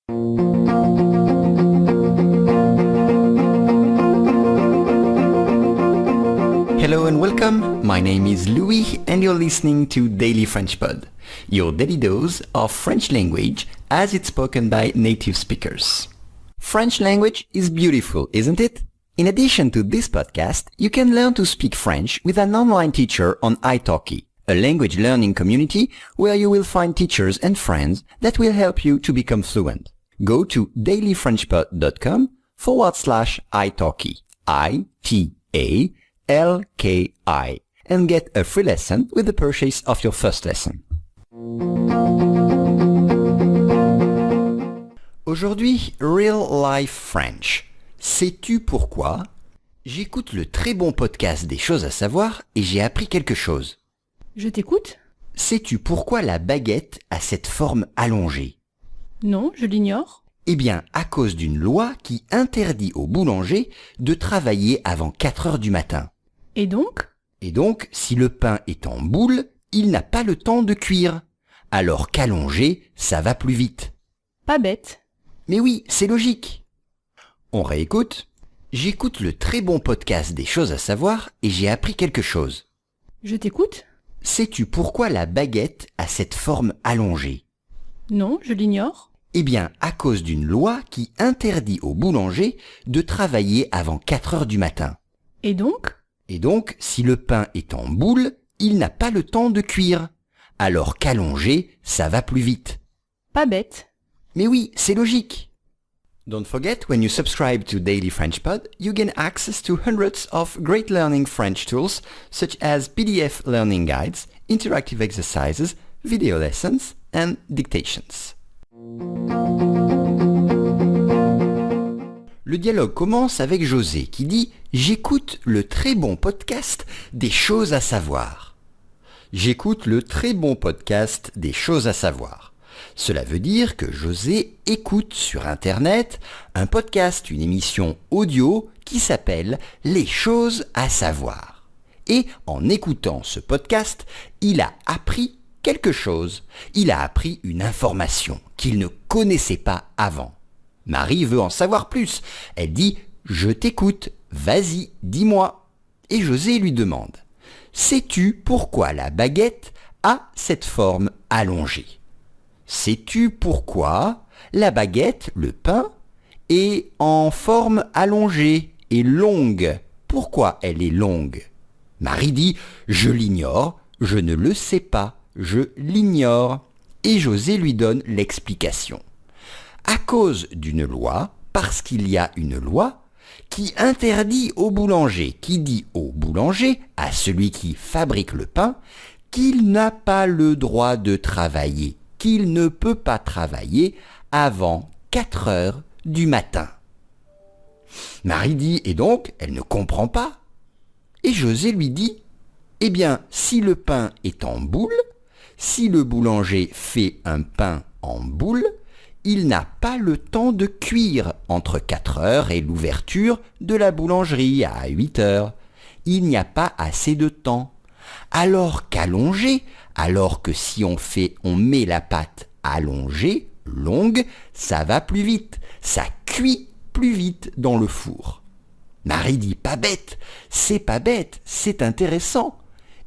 Hello and welcome, my name is Louis and you're listening to Daily French Pod, your daily dose of French language as it's spoken by native speakers. French language is beautiful, isn't it? In addition to this podcast, you can learn to speak French with an online teacher on italki, a language learning community where you will find teachers and friends that will help you to become fluent. Go to dailyfrenchpod.com/italki, ITALKI, and get a free lesson with the purchase of your first lesson. Aujourd'hui, Real Life French. Sais-tu pourquoi? J'écoute le très bon podcast des choses à savoir et j'ai appris quelque chose. Je t'écoute? Sais-tu pourquoi la baguette a cette forme allongée? Non, je l'ignore. Eh bien, à cause d'une loi qui interdit aux boulangers de travailler avant 4 heures du matin. Et donc? Et donc, si le pain est en boule, il n'a pas le temps de cuire. Alors qu'allongé, ça va plus vite. Pas bête. Mais oui, c'est logique. On réécoute. J'écoute le très bon podcast des choses à savoir et j'ai appris quelque chose. Je t'écoute? Sais-tu pourquoi la baguette a cette forme allongée? Non, je l'ignore. Eh bien, à cause d'une loi qui interdit aux boulangers de travailler avant 4 heures du matin. Et donc? Et donc, si le pain est en boule, il n'a pas le temps de cuire. Alors qu'allongé, ça va plus vite. Pas bête. Mais oui, c'est logique. Don't forget, when you subscribe to Daily French Pod, you gain access to hundreds of great learning French tools, such as PDF learning guides, interactive exercises, video lessons, and dictations. Le dialogue commence avec José qui dit « J'écoute le très bon podcast des choses à savoir ». J'écoute le très bon podcast des choses à savoir. Cela veut dire que José écoute sur Internet un podcast, une émission audio qui s'appelle « Les choses à savoir ». Et en écoutant ce podcast, il a appris quelque chose. Il a appris une information qu'il ne connaissait pas avant. Marie veut en savoir plus. Elle dit « Je t'écoute, vas-y, dis-moi ». Et José lui demande « Sais-tu pourquoi la baguette a cette forme allongée ? Sais-tu pourquoi la baguette, le pain, est en forme allongée et longue ? Pourquoi elle est longue ? Marie dit « Je l'ignore, je ne le sais pas, je l'ignore ». Et José lui donne l'explication. À cause d'une loi, parce qu'il y a une loi, qui interdit au boulanger, qui dit au boulanger, à celui qui fabrique le pain, qu'il n'a pas le droit de travailler, qu'il ne peut pas travailler avant 4 heures du matin. Marie dit, et donc, elle ne comprend pas. Et José lui dit, eh bien, si le pain est en boule, si le boulanger fait un pain en boule, il n'a pas le temps de cuire entre 4 heures et l'ouverture de la boulangerie à 8 heures. Il n'y a pas assez de temps. Alors qu'allongé, alors que si on met la pâte allongée, longue, ça va plus vite, ça cuit plus vite dans le four. Marie dit pas bête, c'est intéressant.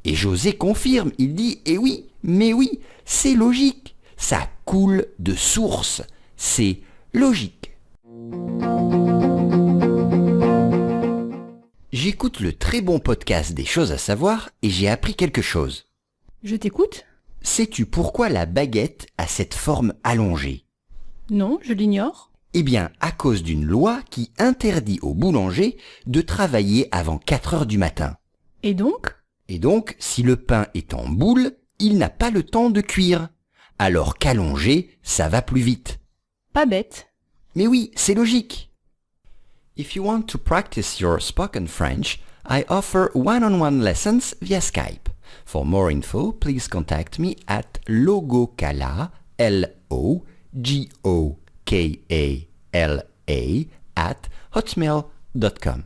Et José confirme, il dit eh oui, mais oui, c'est logique, ça coule de source, c'est logique. J'écoute le très bon podcast des choses à savoir et j'ai appris quelque chose. Je t'écoute? Sais-tu pourquoi la baguette a cette forme allongée? Non, je l'ignore. Eh bien, à cause d'une loi qui interdit aux boulangers de travailler avant 4 heures du matin. Et donc? Et donc, si le pain est en boule, il n'a pas le temps de cuire. Alors qu'allongé, ça va plus vite. Pas bête. Mais oui, c'est logique. If you want to practice your spoken French, I offer one-on-one lessons via Skype. For more info, please contact me at logokala, LOGOKALA, @hotmail.com.